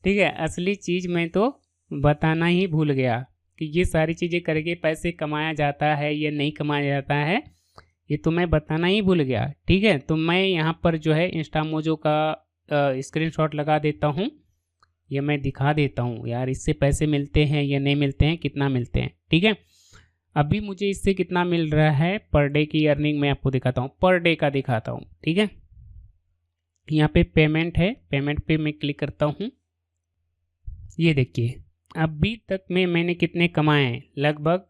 ठीक है, असली चीज़ मैं तो बताना ही भूल गया कि ये सारी चीज़ें करके पैसे कमाया जाता है या नहीं कमाया जाता है, ये तो मैं बताना ही भूल गया। ठीक है, तो मैं यहाँ पर जो है इंस्टामोजो का स्क्रीनशॉट लगा देता हूँ, या मैं दिखा देता हूँ यार इससे पैसे मिलते हैं या नहीं मिलते हैं, कितना मिलते हैं। ठीक है, अभी मुझे इससे कितना मिल रहा है पर डे की अर्निंग मैं आपको दिखाता हूँ, पर डे का दिखाता हूँ। ठीक है, यहाँ पे पेमेंट है, पेमेंट पे मैं क्लिक करता हूँ। ये देखिए अभी तक में मैंने कितने कमाए हैं लगभग,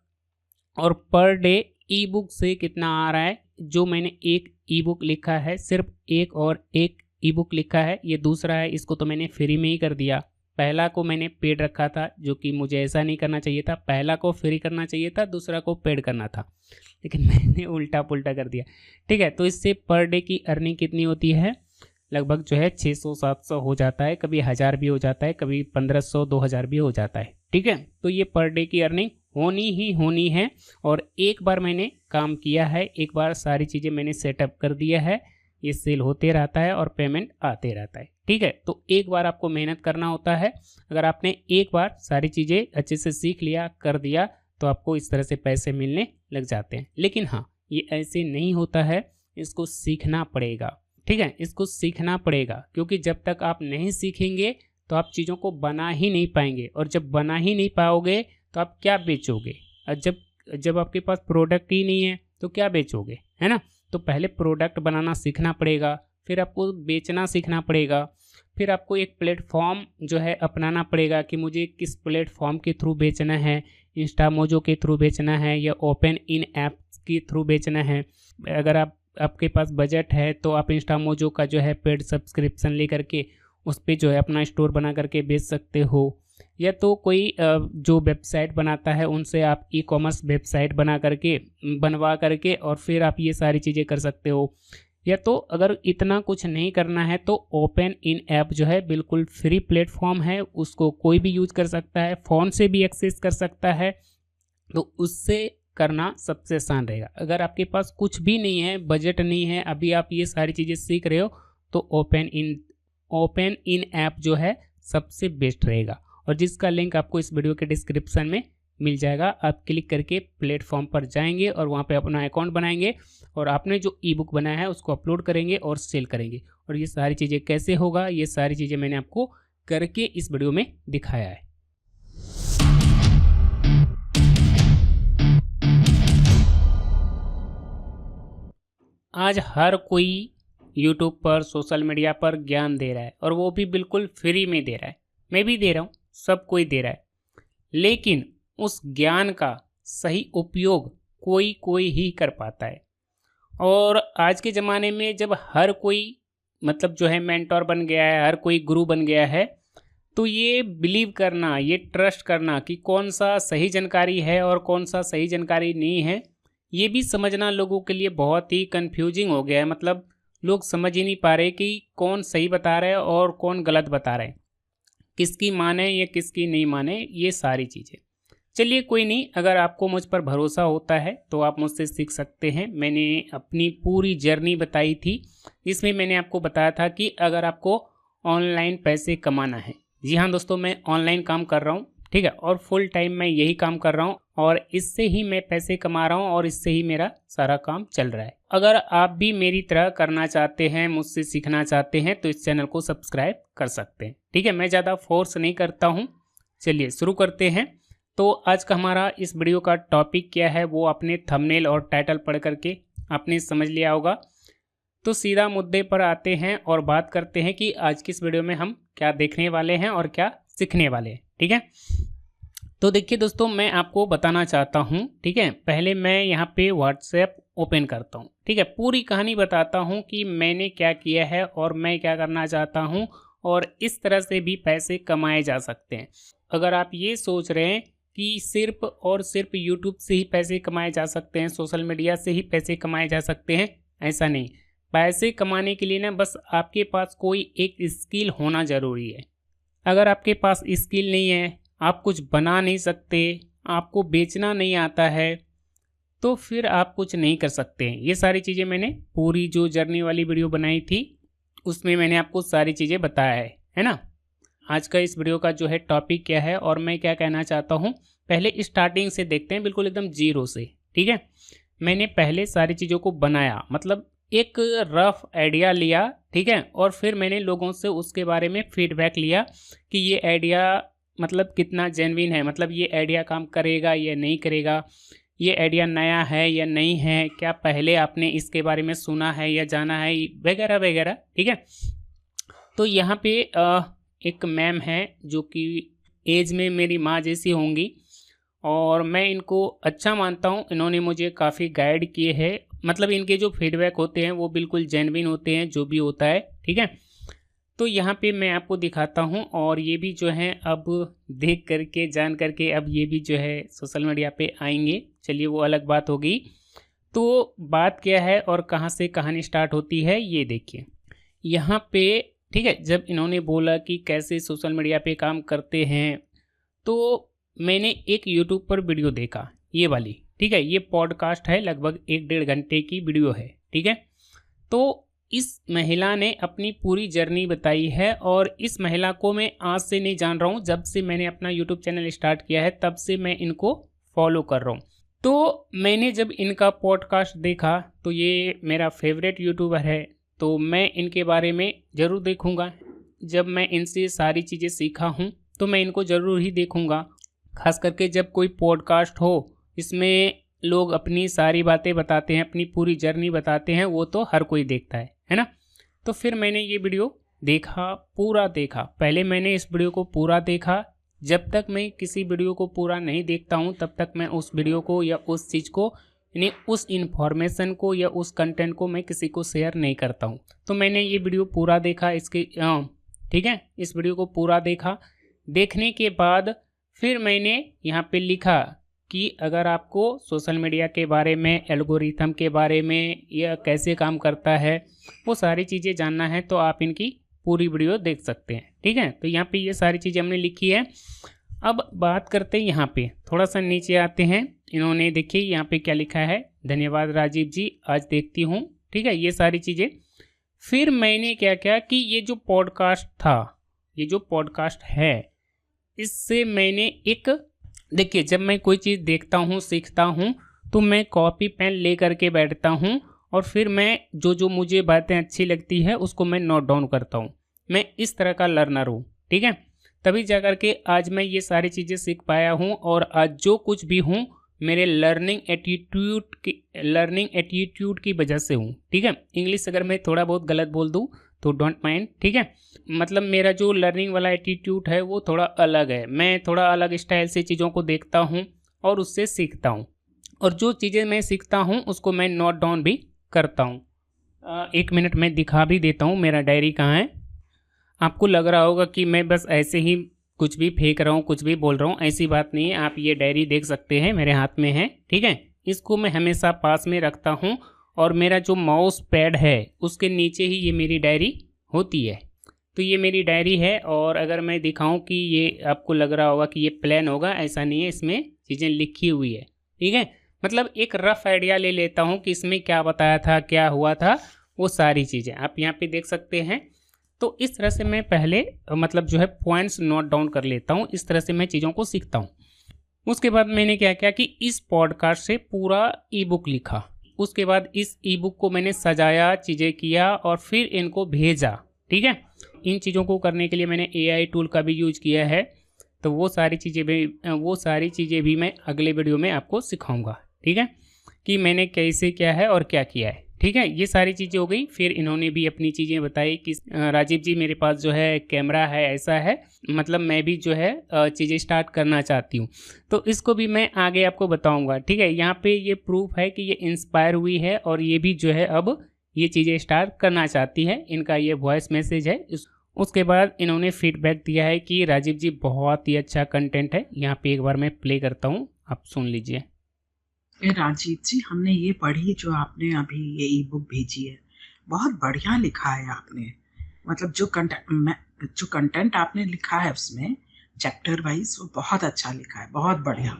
और पर डे ई बुक से कितना आ रहा है। जो मैंने एक ई बुक लिखा है, सिर्फ एक और एक ई बुक लिखा है, ये दूसरा है, इसको तो मैंने फ्री में ही कर दिया। पहला को मैंने पेड रखा था, जो कि मुझे ऐसा नहीं करना चाहिए था, पहला को फ्री करना चाहिए था, दूसरा को पेड करना था, लेकिन मैंने उल्टा पुल्टा कर दिया। ठीक है, तो इससे पर डे की अर्निंग कितनी होती है, लगभग जो है 600-700 हो जाता है, कभी 1000 भी हो जाता है, कभी 1500-2000 भी हो जाता है। ठीक है, तो ये पर डे की अर्निंग होनी ही होनी है। और एक बार मैंने काम किया है, एक बार सारी चीज़ें मैंने सेटअप कर दिया है, ये सेल होते रहता है और पेमेंट आते रहता है। ठीक है, तो एक बार आपको मेहनत करना होता है। अगर आपने एक बार सारी चीज़ें अच्छे से सीख लिया, कर दिया, तो आपको इस तरह से पैसे मिलने लग जाते हैं। लेकिन हाँ, ये ऐसे नहीं होता है, इसको सीखना पड़ेगा। ठीक है, इसको सीखना पड़ेगा, क्योंकि जब तक आप नहीं सीखेंगे तो आप चीज़ों को बना ही नहीं पाएंगे, और जब बना ही नहीं पाओगे तो आप क्या बेचोगे। और जब आपके पास प्रोडक्ट ही नहीं है तो क्या बेचोगे, है ना। तो पहले प्रोडक्ट बनाना सीखना पड़ेगा, फिर आपको बेचना सीखना पड़ेगा, फिर आपको एक प्लेटफॉर्म जो है अपनाना पड़ेगा कि मुझे किस प्लेटफॉर्म के थ्रू बेचना है, इंस्टामोजो के थ्रू बेचना है या ओपन इन ऐप के थ्रू बेचना है। अगर आपके पास बजट है तो आप इंस्टामोजो का जो है पेड सब्सक्रिप्शन लेकर के उस पर जो है अपना स्टोर बना करके बेच सकते हो, या तो कोई जो वेबसाइट बनाता है उनसे आप ई कॉमर्स वेबसाइट बनवा करके और फिर आप ये सारी चीज़ें कर सकते हो। या तो अगर इतना कुछ नहीं करना है तो ओपन इन ऐप जो है बिल्कुल फ्री प्लेटफॉर्म है, उसको कोई भी यूज कर सकता है, फ़ोन से भी एक्सेस कर सकता है, तो उससे करना सबसे आसान रहेगा। अगर आपके पास कुछ भी नहीं है, बजट नहीं है, अभी आप ये सारी चीज़ें सीख रहे हो, तो ओपन इन ऐप जो है सबसे बेस्ट रहेगा, और जिसका लिंक आपको इस वीडियो के डिस्क्रिप्शन में मिल जाएगा। आप क्लिक करके प्लेटफॉर्म पर जाएंगे और वहाँ पे अपना अकाउंट बनाएंगे, और आपने जो ई बुक बनाया है उसको अपलोड करेंगे और सेल करेंगे। और ये सारी चीज़ें कैसे होगा, ये सारी चीज़ें मैंने आपको करके इस वीडियो में दिखाया है। आज हर कोई यूट्यूब पर, सोशल मीडिया पर ज्ञान दे रहा है, और वो भी बिल्कुल फ्री में दे रहा है। मैं भी दे रहा हूँ, सब कोई दे रहा है, लेकिन उस ज्ञान का सही उपयोग कोई कोई ही कर पाता है। और आज के ज़माने में जब हर कोई मतलब जो है मेंटोर बन गया है, हर कोई गुरु बन गया है, तो ये बिलीव करना, ये ट्रस्ट करना कि कौन सा सही जानकारी है और कौन सा सही जानकारी नहीं है, ये भी समझना लोगों के लिए बहुत ही कंफ्यूजिंग हो गया है। मतलब लोग समझ ही नहीं पा रहे कि कौन सही बता रहा है और कौन गलत बता रहा है, किसकी माने या किसकी नहीं माने, ये सारी चीज़ें। चलिए कोई नहीं, अगर आपको मुझ पर भरोसा होता है तो आप मुझसे सीख सकते हैं। मैंने अपनी पूरी जर्नी बताई थी, जिसमें मैंने आपको बताया था कि अगर आपको ऑनलाइन पैसे कमाना है, जी हाँ दोस्तों, मैं ऑनलाइन काम कर रहा हूँ, ठीक है, और फुल टाइम मैं यही काम कर रहा हूँ, और इससे ही मैं पैसे कमा रहा हूँ, और इससे ही मेरा सारा काम चल रहा है। अगर आप भी मेरी तरह करना चाहते हैं, मुझसे सीखना चाहते हैं, तो इस चैनल को सब्सक्राइब कर सकते हैं। ठीक है, मैं ज़्यादा फोर्स नहीं करता हूँ। चलिए शुरू करते हैं। तो आज का हमारा इस वीडियो का टॉपिक क्या है, वो आपने थंबनेल और टाइटल पढ़ करके आपने समझ लिया होगा। तो सीधा मुद्दे पर आते हैं और बात करते हैं कि आज की इस वीडियो में हम क्या देखने वाले हैं और क्या सीखने वाले हैं। ठीक है, तो देखिए दोस्तों, मैं आपको बताना चाहता हूँ, ठीक है, पहले मैं यहाँ पे व्हाट्सएप ओपन करता हूँ, ठीक है, पूरी कहानी बताता हूँ कि मैंने क्या किया है और मैं क्या करना चाहता हूँ, और इस तरह से भी पैसे कमाए जा सकते हैं। अगर आप ये सोच रहे हैं कि सिर्फ और सिर्फ यूट्यूब से ही पैसे कमाए जा सकते हैं, सोशल मीडिया से ही पैसे कमाए जा सकते हैं, ऐसा नहीं। पैसे कमाने के लिए ना बस आपके पास कोई एक स्किल होना ज़रूरी है। अगर आपके पास स्किल नहीं है, आप कुछ बना नहीं सकते, आपको बेचना नहीं आता है, तो फिर आप कुछ नहीं कर सकते हैं। ये सारी चीज़ें मैंने पूरी जो जर्नी वाली वीडियो बनाई थी उसमें मैंने आपको सारी चीज़ें बताया है ना। आज का इस वीडियो का जो है टॉपिक क्या है और मैं क्या कहना चाहता हूँ। पहले स्टार्टिंग से देखते हैं, बिल्कुल एकदम जीरो से। ठीक है, मैंने पहले सारी चीज़ों को बनाया, मतलब एक रफ आइडिया लिया। ठीक है, और फिर मैंने लोगों से उसके बारे में फीडबैक लिया कि ये आइडिया मतलब कितना जेन्युइन है, मतलब ये आइडिया काम करेगा या नहीं करेगा, ये आइडिया नया है या नहीं है, क्या पहले आपने इसके बारे में सुना है या जाना है, वगैरह वगैरह। ठीक है, तो यहाँ पे एक मैम है जो कि एज में मेरी माँ जैसी होंगी और मैं इनको अच्छा मानता हूँ। इन्होंने मुझे काफ़ी गाइड किए हैं, मतलब इनके जो फीडबैक होते हैं वो बिल्कुल जेन्युइन होते हैं, जो भी होता है। ठीक है, तो यहाँ पे मैं आपको दिखाता हूँ और ये भी जो है अब देख करके जान करके अब ये भी जो है सोशल मीडिया पे आएंगे। चलिए वो अलग बात होगी। तो बात क्या है और कहाँ से कहानी स्टार्ट होती है ये देखिए यहाँ पे। ठीक है, जब इन्होंने बोला कि कैसे सोशल मीडिया पे काम करते हैं, तो मैंने एक यूट्यूब पर वीडियो देखा, ये वाली। ठीक है, ये पॉडकास्ट है, लगभग 1-1.5 घंटे की वीडियो है। ठीक है, तो इस महिला ने अपनी पूरी जर्नी बताई है और इस महिला को मैं आज से नहीं जान रहा हूँ, जब से मैंने अपना यूट्यूब चैनल स्टार्ट किया है तब से मैं इनको फॉलो कर रहा हूँ। तो मैंने जब इनका पॉडकास्ट देखा तो ये मेरा फेवरेट यूट्यूबर है, तो मैं इनके बारे में ज़रूर देखूँगा। जब मैं इनसे सारी चीज़ें सीखा हूँ तो मैं इनको ज़रूर ही देखूँगा। खास करके जब कोई पॉडकास्ट हो, इसमें लोग अपनी सारी बातें बताते हैं, अपनी पूरी जर्नी बताते हैं, वो तो हर कोई देखता है ना। तो फिर मैंने ये वीडियो देखा, पूरा देखा। पहले मैंने इस वीडियो को पूरा देखा। जब तक मैं किसी वीडियो को पूरा नहीं देखता हूँ तब तक मैं उस वीडियो को या उस चीज़ को, यानी उस इन्फॉर्मेशन को या उस कंटेंट को मैं किसी को शेयर नहीं करता हूँ। तो मैंने ये वीडियो पूरा देखा इसके। ठीक है, इस वीडियो को पूरा देखा। देखने के बाद फिर मैंने यहाँ पे लिखा कि अगर आपको सोशल मीडिया के बारे में, एल्गोरिथम के बारे में, या कैसे काम करता है, वो सारी चीज़ें जानना है तो आप इनकी पूरी वीडियो देख सकते हैं। ठीक है, तो यहाँ पे ये सारी चीज़ें हमने लिखी है। अब बात करते हैं, यहाँ पे थोड़ा सा नीचे आते हैं। इन्होंने देखिए यहाँ पे क्या लिखा है, धन्यवाद राजीव जी, आज देखती हूँ। ठीक है, ये सारी चीज़ें। फिर मैंने क्या किया कि ये जो पॉडकास्ट था, ये जो पॉडकास्ट है, इससे मैंने एक, देखिए जब मैं कोई चीज़ देखता हूँ, सीखता हूँ, तो मैं कॉपी पेन ले करके बैठता हूँ और फिर मैं जो जो मुझे बातें अच्छी लगती है उसको मैं नोट डाउन करता हूँ। मैं इस तरह का लर्नर हूँ। ठीक है, तभी जा कर के आज मैं ये सारी चीज़ें सीख पाया हूँ और आज जो कुछ भी हूँ मेरे लर्निंग एटीट्यूड की वजह से हूँ। ठीक है, इंग्लिश अगर मैं थोड़ा बहुत गलत बोल दूँ तो डोंट माइंड। ठीक है, मतलब मेरा जो लर्निंग वाला एटीट्यूड है वो थोड़ा अलग है। मैं थोड़ा अलग स्टाइल से चीज़ों को देखता हूँ और उससे सीखता हूँ, और जो चीज़ें मैं सीखता हूँ उसको मैं नोट डाउन भी करता हूँ। 1 मिनट में दिखा भी देता हूँ मेरा डायरी कहाँ है। आपको लग रहा होगा कि मैं बस ऐसे ही कुछ भी फेंक रहा हूँ, कुछ भी बोल रहा हूँ, ऐसी बात नहीं है। आप ये डायरी देख सकते हैं, मेरे हाथ में है। ठीक है, इसको मैं हमेशा पास में रखता हूँ और मेरा जो माउस पैड है उसके नीचे ही ये मेरी डायरी होती है। तो ये मेरी डायरी है, और अगर मैं दिखाऊं कि ये आपको लग रहा होगा कि ये प्लान होगा, ऐसा नहीं है, इसमें चीज़ें लिखी हुई है। ठीक है, मतलब एक रफ आइडिया ले लेता हूँ कि इसमें क्या बताया था, क्या हुआ था, वो सारी चीज़ें आप यहाँ पे देख सकते हैं। तो इस तरह से मैं पहले मतलब जो है पॉइंट्स नोट डाउन कर लेता हूँ, इस तरह से मैं चीज़ों को सीखता हूँ। उसके बाद मैंने क्या किया कि इस पॉडकास्ट से पूरा ई बुक लिखा। उसके बाद इस ई बुक को मैंने सजाया, चीज़ें किया और फिर इनको भेजा। ठीक है, इन चीज़ों को करने के लिए मैंने AI टूल का भी यूज किया है। तो वो सारी चीज़ें भी मैं अगले वीडियो में आपको सिखाऊंगा। ठीक है, कि मैंने कैसे किया है और क्या किया है। ठीक है, ये सारी चीज़ें हो गई। फिर इन्होंने भी अपनी चीज़ें बताई कि राजीव जी मेरे पास जो है कैमरा है, ऐसा है, मतलब मैं भी जो है चीज़ें स्टार्ट करना चाहती हूँ, तो इसको भी मैं आगे आपको बताऊँगा। ठीक है, यहाँ पे ये प्रूफ है कि ये इंस्पायर हुई है और ये भी जो है अब ये चीज़ें स्टार्ट करना चाहती है। इनका ये वॉइस मैसेज है। उसके बाद इन्होंने फीडबैक दिया है कि राजीव जी बहुत ही अच्छा कंटेंट है। यहाँ पे एक बार मैं प्ले करता हूँ, आप सुन लीजिए। राजीव जी, हमने ये पढ़ी जो आपने अभी ये ई बुक भेजी है, बहुत बढ़िया लिखा है आपने। मतलब जो कंटेंट आपने लिखा है उसमें चैप्टर वाइज वो बहुत अच्छा लिखा है, बहुत बढ़िया।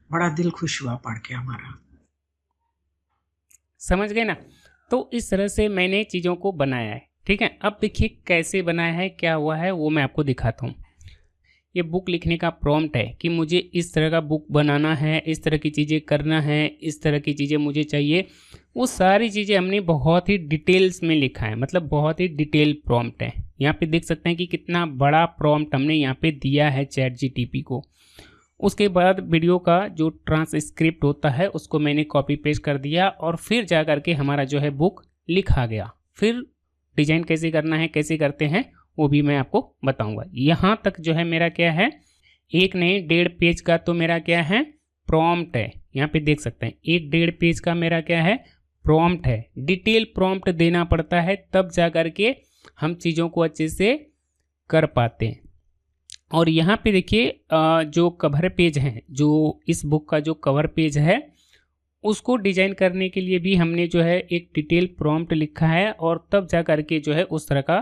बड़ा दिल खुश हुआ पढ़ के हमारा। समझ गए ना। तो इस तरह से मैंने चीज़ों को बनाया है। ठीक है, अब देखिए कैसे बनाया है, क्या हुआ है, वो मैं आपको दिखाता हूँ। ये बुक लिखने का प्रॉम्प्ट है कि मुझे इस तरह का बुक बनाना है, इस तरह की चीज़ें करना है, इस तरह की चीज़ें मुझे चाहिए, वो सारी चीज़ें हमने बहुत ही डिटेल्स में लिखा है, मतलब बहुत ही डिटेल प्रॉम्प्ट है। यहाँ पे देख सकते हैं कि कितना बड़ा प्रॉम्प्ट हमने यहाँ पे दिया है चैट जीटीपी को। उसके बाद वीडियो का जो ट्रांसक्रिप्ट होता है उसको मैंने कॉपी पेस्ट कर दिया और फिर जा करके हमारा जो है बुक लिखा गया। फिर डिजाइन कैसे करना है, कैसे करते हैं, वो भी मैं आपको बताऊंगा। यहाँ तक जो है मेरा क्या है, 1.5 पेज का तो मेरा क्या है, प्रॉम्प्ट है। यहाँ पे देख सकते हैं 1.5 पेज का मेरा क्या है, प्रॉम्प्ट है। डिटेल प्रॉम्प्ट देना पड़ता है तब जा करके हम चीज़ों को अच्छे से कर पाते हैं। और यहाँ पे देखिए जो कवर पेज है, जो इस बुक का जो कवर पेज है उसको डिजाइन करने के लिए भी हमने जो है एक डिटेल प्रॉम्प्ट लिखा है और तब जा करके जो है उस तरह का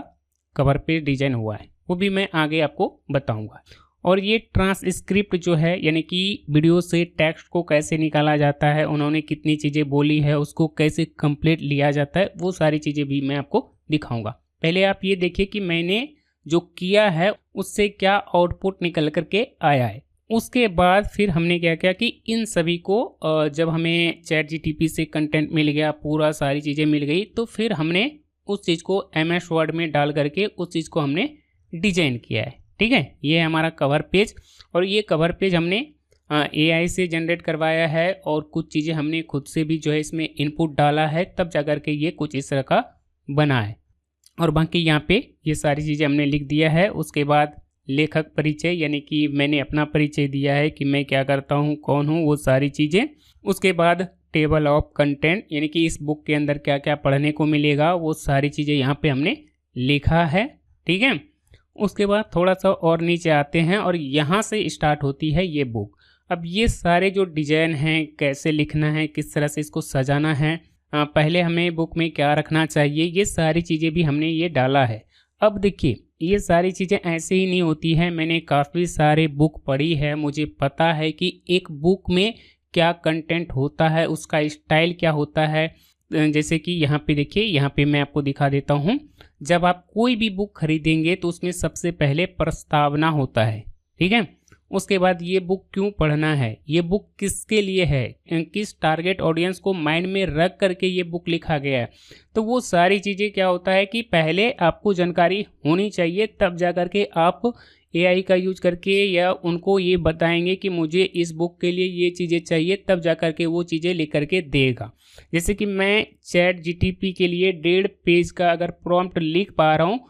कवर पेज डिजाइन हुआ है, वो भी मैं आगे आपको बताऊंगा। और ये ट्रांसक्रिप्ट जो है यानी कि वीडियो से टेक्स्ट को कैसे निकाला जाता है, उन्होंने कितनी चीज़ें बोली है, उसको कैसे कंप्लीट लिया जाता है, वो सारी चीज़ें भी मैं आपको दिखाऊंगा। पहले आप ये देखिए कि मैंने जो किया है उससे क्या आउटपुट निकल करके आया है। उसके बाद फिर हमने क्या किया कि इन सभी को जब हमें चैट जीटीपी से कंटेंट मिल गया, पूरा सारी चीज़ें मिल गई, तो फिर हमने उस चीज़ को MS वर्ड में डाल करके उस चीज़ को हमने डिजाइन किया है। ठीक है, ये है हमारा कवर पेज। और ये कवर पेज हमने AI से जनरेट करवाया है और कुछ चीज़ें हमने खुद से भी जो है इसमें इनपुट डाला है, तब जा कर के ये कुछ इस तरह का बना है। और बाकी यहाँ पे ये सारी चीज़ें हमने लिख दिया है। उसके बाद लेखक परिचय यानी कि मैंने अपना परिचय दिया है कि मैं क्या करता हूँ, कौन हूँ, वो सारी चीज़ें। उसके बाद टेबल ऑफ कंटेंट यानी कि इस बुक के अंदर क्या क्या पढ़ने को मिलेगा, वो सारी चीज़ें यहाँ पे हमने लिखा है। ठीक है, उसके बाद थोड़ा सा और नीचे आते हैं और यहाँ से स्टार्ट होती है ये बुक। अब ये सारे जो डिजाइन हैं, कैसे लिखना है, किस तरह से इसको सजाना है, पहले हमें बुक में क्या रखना चाहिए, ये सारी चीज़ें भी हमने ये डाला है। अब देखिए ये सारी चीज़ें ऐसे ही नहीं होती है, मैंने काफ़ी सारे बुक पढ़ी है, मुझे पता है कि एक बुक में क्या कंटेंट होता है, उसका स्टाइल क्या होता है। जैसे कि यहाँ पे देखिए, यहाँ पे मैं आपको दिखा देता हूँ। जब आप कोई भी बुक खरीदेंगे तो उसमें सबसे पहले प्रस्तावना होता है। ठीक है, उसके बाद ये बुक क्यों पढ़ना है, ये बुक किसके लिए है, किस टारगेट ऑडियंस को माइंड में रख करके ये बुक लिखा गया है, तो वो सारी चीज़ें क्या होता है कि पहले आपको जानकारी होनी चाहिए, तब जा कर के आप AI का यूज करके या उनको ये बताएंगे कि मुझे इस बुक के लिए ये चीज़ें चाहिए, तब जा कर के वो चीज़ें लिख करके देगा। जैसे कि मैं चैट जीटीपी के लिए 1.5 पेज का अगर प्रॉम्प्ट लिख पा रहा हूँ,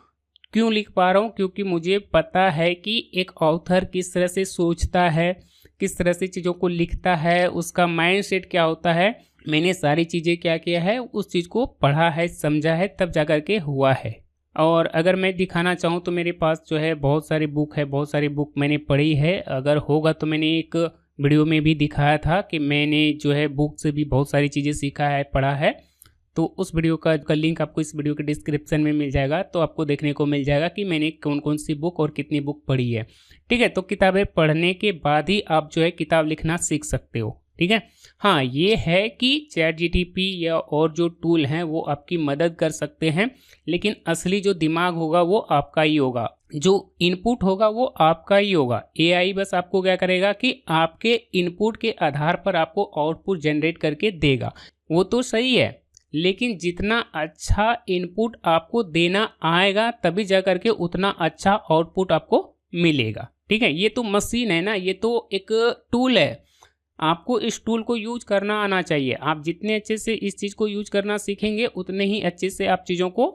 क्यों लिख पा रहा हूँ, क्योंकि मुझे पता है कि एक ऑथर किस तरह से सोचता है, किस तरह से चीज़ों को लिखता है, उसका माइंडसेट क्या होता है। मैंने सारी चीज़ें क्या किया है, उस चीज़ को पढ़ा है, समझा है, तब जा कर के हुआ है। और अगर मैं दिखाना चाहूँ तो मेरे पास जो है बहुत सारी बुक है, बहुत सारी बुक मैंने पढ़ी है। अगर होगा तो मैंने एक वीडियो में भी दिखाया था कि मैंने जो है बुक से भी बहुत सारी चीज़ें सीखा है, पढ़ा है। तो उस वीडियो का लिंक आपको इस वीडियो के डिस्क्रिप्शन में मिल जाएगा, तो आपको देखने को मिल जाएगा कि मैंने कौन कौन सी बुक और कितनी बुक पढ़ी है। ठीक है, तो किताबें पढ़ने के बाद ही आप जो है किताब लिखना सीख सकते हो। ठीक है, हाँ ये है कि चैट जीटीपी या और जो टूल हैं वो आपकी मदद कर सकते हैं, लेकिन असली जो दिमाग होगा वो आपका ही होगा, जो इनपुट होगा वो आपका ही होगा। AI बस आपको क्या करेगा कि आपके इनपुट के आधार पर आपको आउटपुट जनरेट करके देगा, वो तो सही है, लेकिन जितना अच्छा इनपुट आपको देना आएगा तभी जा करके उतना अच्छा आउटपुट आपको मिलेगा। ठीक है, ये तो मशीन है ना, ये तो एक टूल है, आपको इस टूल को यूज करना आना चाहिए। आप जितने अच्छे से इस चीज़ को यूज करना सीखेंगे उतने ही अच्छे से आप चीज़ों को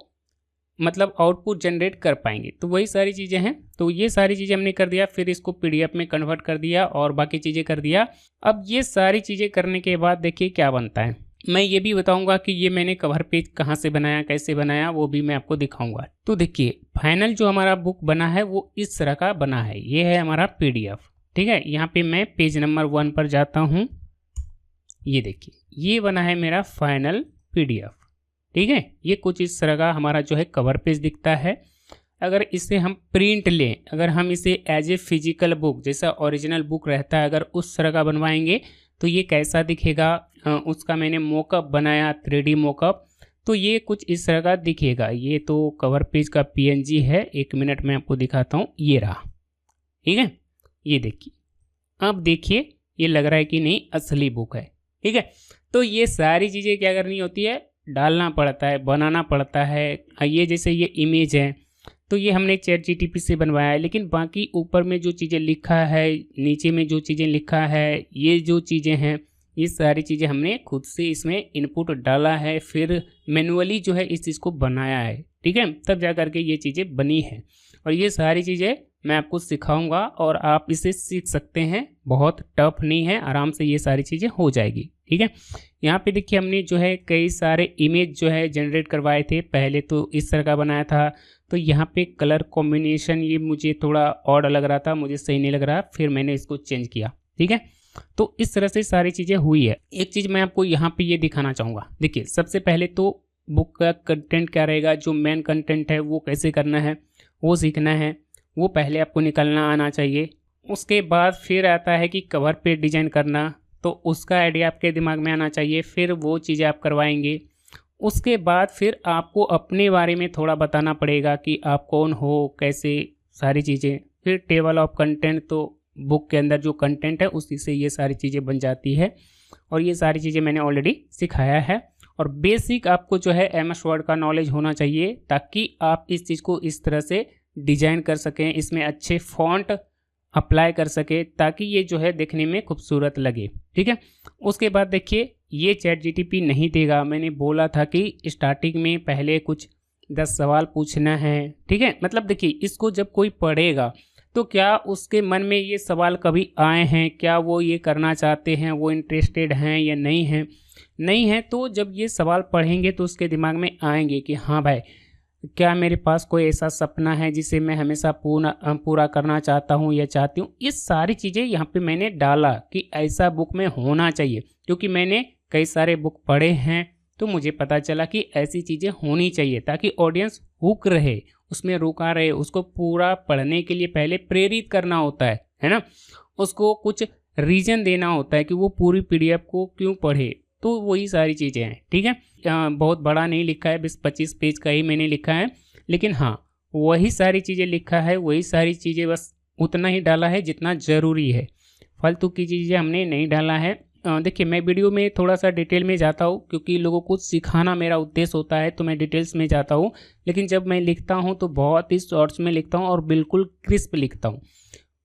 मतलब आउटपुट जनरेट कर पाएंगे। तो वही सारी चीज़ें हैं, तो ये सारी चीज़ें हमने कर दिया, फिर इसको PDF में कन्वर्ट कर दिया और बाकी चीज़ें कर दिया। अब ये सारी चीज़ें करने के बाद देखिए क्या बनता है। मैं ये भी बताऊंगा कि ये मैंने कवर पेज कहाँ से बनाया, कैसे बनाया, वो भी मैं आपको दिखाऊंगा। तो देखिए फाइनल जो हमारा बुक बना है वो इस तरह का बना है, ये है हमारा PDF। ठीक है, यहाँ पे मैं पेज नंबर 1 पर जाता हूँ, ये देखिए ये बना है मेरा फाइनल PDF। ठीक है, ये कुछ इस तरह का हमारा जो है कवर पेज दिखता है। अगर इसे हम प्रिंट लें, अगर हम इसे एज ए फिजिकल बुक जैसा ओरिजिनल बुक रहता है, अगर उस तरह का बनवाएंगे तो ये कैसा दिखेगा, उसका मैंने मोकअप बनाया 3D मोकअप, तो ये कुछ इस तरह का दिखेगा। ये तो कवर पेज का PNG है, 1 मिनट में आपको दिखाता हूँ, ये रहा। ठीक है, ये देखिए, अब देखिए ये लग रहा है कि नहीं असली बुक है। ठीक है, तो ये सारी चीज़ें क्या करनी होती है, डालना पड़ता है, बनाना पड़ता है। ये जैसे ये इमेज है तो ये हमने चैट जीटीपी से बनवाया है, लेकिन बाकी ऊपर में जो चीज़ें लिखा है, नीचे में जो चीज़ें लिखा है, ये जो चीज़ें हैं, ये सारी चीज़ें हमने खुद से इसमें इनपुट डाला है, फिर मैनुअली जो है इस चीज़ को बनाया है। ठीक है, तब जा करके ये चीज़ें बनी हैं और ये सारी चीज़ें मैं आपको सिखाऊंगा और आप इसे सीख सकते हैं। बहुत टफ नहीं है, आराम से ये सारी चीज़ें हो जाएगी। ठीक है, यहाँ पे देखिए हमने जो है कई सारे इमेज जो है जनरेट करवाए थे। पहले तो इस तरह का बनाया था, तो यहाँ पे कलर कॉम्बिनेशन ये मुझे थोड़ा ऑड लग रहा था, मुझे सही नहीं लग रहा, फिर मैंने इसको चेंज किया। ठीक है, तो इस तरह से सारी चीज़ें हुई है। एक चीज़ मैं आपको यहाँ पे ये दिखाना चाहूँगा। देखिए, सबसे पहले तो बुक का कंटेंट क्या रहेगा, जो मेन कंटेंट है वो कैसे करना है वो सीखना है, वो पहले आपको निकालना आना चाहिए। उसके बाद फिर आता है कि कवर पेज डिजाइन करना, तो उसका आइडिया आपके दिमाग में आना चाहिए, फिर वो चीज़ें आप करवाएंगे। उसके बाद फिर आपको अपने बारे में थोड़ा बताना पड़ेगा कि आप कौन हो, कैसे, सारी चीज़ें। फिर टेबल ऑफ कंटेंट, तो बुक के अंदर जो कंटेंट है उसी से ये सारी चीज़ें बन जाती है और ये सारी चीज़ें मैंने ऑलरेडी सिखाया है। और बेसिक आपको जो है MS वर्ड का नॉलेज होना चाहिए, ताकि आप इस चीज़ को इस तरह से डिजाइन कर सकें, इसमें अच्छे फॉन्ट अप्लाई कर सके, ताकि ये जो है देखने में खूबसूरत लगे। ठीक है, उसके बाद देखिए ये चैट जीटीपी नहीं देगा। मैंने बोला था कि स्टार्टिंग में पहले कुछ 10 सवाल पूछना है। ठीक है, मतलब देखिए इसको जब कोई पढ़ेगा तो क्या उसके मन में ये सवाल कभी आए हैं, क्या वो ये करना चाहते हैं, वो इंटरेस्टेड हैं या नहीं हैं। नहीं है तो जब ये सवाल पढ़ेंगे तो उसके दिमाग में आएंगे कि हाँ भाई, क्या मेरे पास कोई ऐसा सपना है जिसे मैं हमेशा पूरा करना चाहता हूँ या चाहती हूँ। ये सारी चीज़ें यहाँ पे मैंने डाला कि ऐसा बुक में होना चाहिए, क्योंकि मैंने कई सारे बुक पढ़े हैं तो मुझे पता चला कि ऐसी चीज़ें होनी चाहिए, ताकि ऑडियंस हुक रहे, उसमें रुका रहे। उसको पूरा पढ़ने के लिए पहले प्रेरित करना होता है ना, उसको कुछ रीज़न देना होता है कि वो पूरी PDF को क्यों पढ़े। तो वही सारी चीज़ें हैं। ठीक है, बहुत बड़ा नहीं लिखा है, 20-25 पेज का ही मैंने लिखा है, लेकिन हाँ वही सारी चीज़ें लिखा है, वही सारी चीज़ें, बस उतना ही डाला है जितना ज़रूरी है, फालतू की चीज़ें हमने नहीं डाला है। देखिए मैं वीडियो में थोड़ा सा डिटेल में जाता हूँ, क्योंकि लोगों को सिखाना मेरा उद्देश्य होता है, तो मैं डिटेल्स में जाता हूँ। लेकिन जब मैं लिखता हूँ तो बहुत ही शॉर्ट्स में लिखता हूँ और बिल्कुल क्रिस्प लिखता हूँ,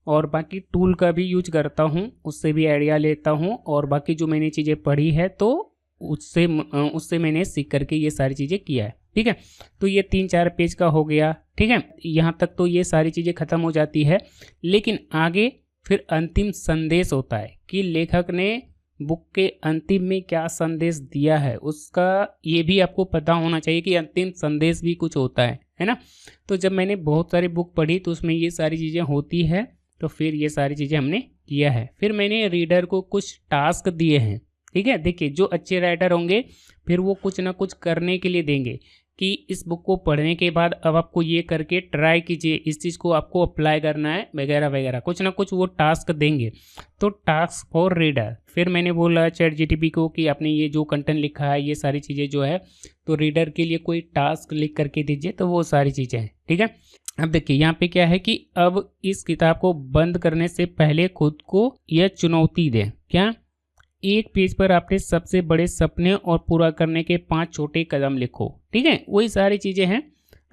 और बाकी टूल का भी यूज करता हूँ, उससे भी आइडिया लेता हूँ, और बाकी जो मैंने चीज़ें पढ़ी है तो उससे मैंने सीख करके ये सारी चीज़ें किया है। ठीक है, तो ये 3-4 पेज का हो गया। ठीक है, यहाँ तक तो ये सारी चीज़ें ख़त्म हो जाती है, लेकिन आगे फिर अंतिम संदेश होता है कि लेखक ने बुक के अंतिम में क्या संदेश दिया है, उसका ये भी आपको पता होना चाहिए कि अंतिम संदेश भी कुछ होता है ना। तो जब मैंने बहुत सारी बुक पढ़ी तो उसमें ये सारी चीज़ें होती है, तो फिर ये सारी चीज़ें हमने किया है। फिर मैंने रीडर को कुछ टास्क दिए हैं। ठीक है, देखिए जो अच्छे राइटर होंगे फिर वो कुछ ना कुछ करने के लिए देंगे कि इस बुक को पढ़ने के बाद अब आपको ये करके ट्राई कीजिए, इस चीज़ को आपको अप्लाई करना है वगैरह वगैरह, कुछ ना कुछ वो टास्क देंगे। तो टास्क फॉर रीडर, फिर मैंने बोला चैट जीटीपी को कि आपने ये जो कंटेंट लिखा है ये सारी चीज़ें जो है तो रीडर के लिए कोई टास्क लिख करके दीजिए, तो वो सारी चीज़ें हैं। ठीक है, अब देखिए यहाँ पे क्या है कि अब इस किताब को बंद करने से पहले खुद को यह चुनौती दें, क्या एक पेज पर आपने सबसे बड़े सपने और पूरा करने के 5 छोटे कदम लिखो। ठीक है, वही सारी चीज़ें हैं।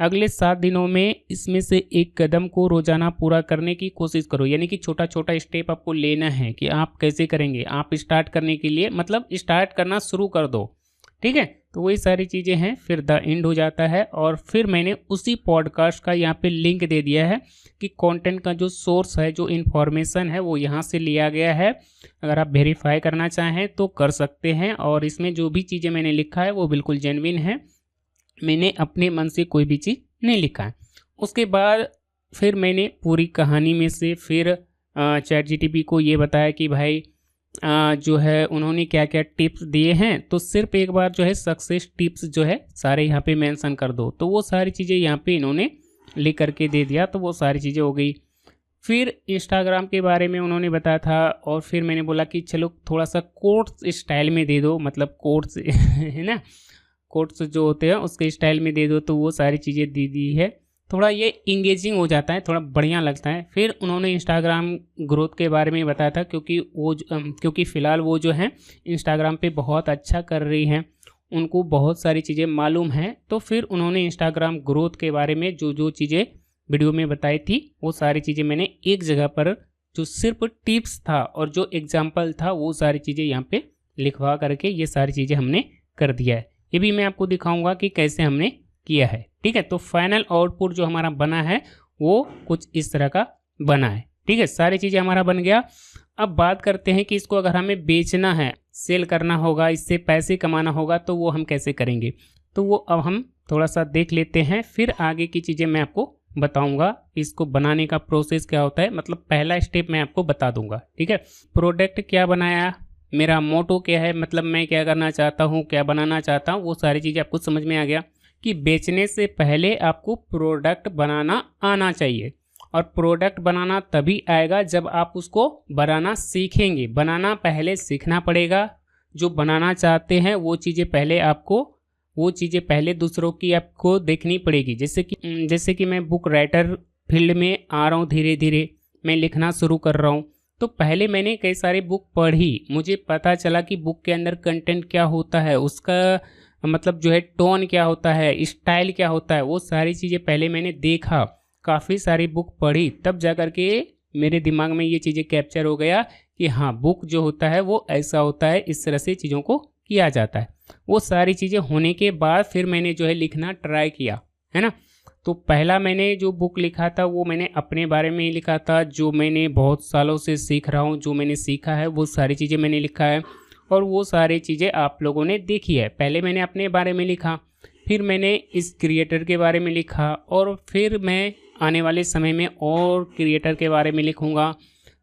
अगले 7 दिनों में इसमें से एक कदम को रोजाना पूरा करने की कोशिश करो, यानी कि छोटा छोटा स्टेप आपको लेना है कि आप कैसे करेंगे। आप स्टार्ट करने के लिए मतलब स्टार्ट करना शुरू कर दो। ठीक है, तो वही सारी चीज़ें हैं। फिर द एंड हो जाता है, और फिर मैंने उसी पॉडकास्ट का यहाँ पे लिंक दे दिया है कि कंटेंट का जो सोर्स है, जो इन्फॉर्मेशन है वो यहाँ से लिया गया है। अगर आप वेरीफाई करना चाहें तो कर सकते हैं, और इसमें जो भी चीज़ें मैंने लिखा है वो बिल्कुल जेन्युइन है, मैंने अपने मन से कोई भी चीज़ नहीं लिखा है। उसके बाद फिर मैंने पूरी कहानी में से फिर चैट जीटीपी को ये बताया कि भाई जो है उन्होंने क्या क्या टिप्स दिए हैं, तो सिर्फ एक बार जो है सक्सेस टिप्स जो है सारे यहाँ पे मेंशन कर दो, तो वो सारी चीज़ें यहाँ पे इन्होंने लिख करके दे दिया, तो वो सारी चीज़ें हो गई। फिर इंस्टाग्राम के बारे में उन्होंने बताया था, और फिर मैंने बोला कि चलो थोड़ा सा कोट्स स्टाइल में दे दो, मतलब कोट्स है ना, कोट्स जो होते हैं उसके स्टाइल में दे दो, तो वो सारी चीज़ें दे दी है। थोड़ा ये इंगेजिंग हो जाता है, थोड़ा बढ़िया लगता है। फिर उन्होंने इंस्टाग्राम ग्रोथ के बारे में बताया था, क्योंकि फ़िलहाल वो जो है इंस्टाग्राम पे बहुत अच्छा कर रही हैं, उनको बहुत सारी चीज़ें मालूम हैं। तो फिर उन्होंने इंस्टाग्राम ग्रोथ के बारे में जो जो चीज़ें वीडियो में बताई थी, वो सारी चीज़ें मैंने एक जगह पर, जो सिर्फ टिप्स था और जो एग्जाम्पल था, वो सारी चीज़ें यहाँ पे लिखवा करके ये सारी चीज़ें हमने कर दिया है। ये भी मैं आपको दिखाऊंगा कि कैसे हमने किया है, ठीक है। तो फाइनल आउटपुट जो हमारा बना है वो कुछ इस तरह का बना है, ठीक है। सारी चीज़ें हमारा बन गया। अब बात करते हैं कि इसको अगर हमें बेचना है, सेल करना होगा, इससे पैसे कमाना होगा, तो वो हम कैसे करेंगे। तो वो अब हम थोड़ा सा देख लेते हैं, फिर आगे की चीज़ें मैं आपको बताऊंगा। इसको बनाने का प्रोसेस क्या होता है, मतलब पहला स्टेप मैं आपको बता दूंगा, ठीक है। प्रोडक्ट क्या बनाया, मेरा मोटो क्या है, मतलब मैं क्या करना चाहता हूँ, क्या बनाना चाहता हूँ, वो सारी चीज़ें आपको समझ में आ गया कि बेचने से पहले आपको प्रोडक्ट बनाना आना चाहिए। और प्रोडक्ट बनाना तभी आएगा जब आप उसको बनाना सीखेंगे। बनाना पहले सीखना पड़ेगा। जो बनाना चाहते हैं वो चीज़ें पहले दूसरों की आपको देखनी पड़ेगी। जैसे कि मैं बुक राइटर फील्ड में आ रहा हूँ, धीरे धीरे मैं लिखना शुरू कर रहा हूँ। तो पहले मैंने कई सारी बुक पढ़ी, मुझे पता चला कि बुक के अंदर कंटेंट क्या होता है, उसका मतलब जो है टोन क्या होता है, स्टाइल क्या होता है, वो सारी चीज़ें पहले मैंने देखा, काफ़ी सारी बुक पढ़ी, तब जा कर के मेरे दिमाग में ये चीज़ें कैप्चर हो गया कि हाँ, बुक जो होता है वो ऐसा होता है, इस तरह से चीज़ों को किया जाता है। वो सारी चीज़ें होने के बाद फिर मैंने जो है लिखना ट्राई किया, है ना। तो पहला मैंने जो बुक लिखा था वो मैंने अपने बारे में ही लिखा था, जो मैंने बहुत सालों से सीख रहा हूँ, जो मैंने सीखा है वो सारी चीज़ें मैंने लिखा है। और वो सारी चीज़ें आप लोगों ने देखी है। पहले मैंने अपने बारे में लिखा, फिर मैंने इस क्रिएटर के बारे में लिखा, और फिर मैं आने वाले समय में और क्रिएटर के बारे में लिखूँगा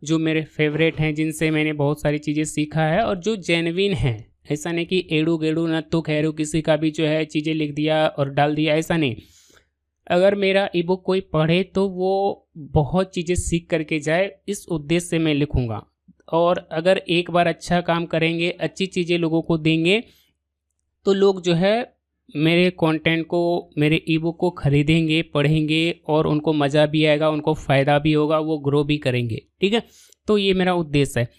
जो मेरे फेवरेट हैं, जिनसे मैंने बहुत सारी चीज़ें सीखा है और जो जेन्युइन हैं। ऐसा नहीं कि एड़ू गेड़ू न तो खैरू किसी का भी जो है चीज़ें लिख दिया और डाल दिया, ऐसा नहीं। अगर मेरा ई बुक कोई पढ़े तो वो बहुत चीज़ें सीख करके जाए, इस उद्देश्य से मैं लिखूँगा। और अगर एक बार अच्छा काम करेंगे, अच्छी चीज़ें लोगों को देंगे, तो लोग जो है मेरे कंटेंट को, मेरे ई बुक को खरीदेंगे, पढ़ेंगे, और उनको मज़ा भी आएगा, उनको फ़ायदा भी होगा, वो ग्रो भी करेंगे, ठीक है। तो ये मेरा उद्देश्य है।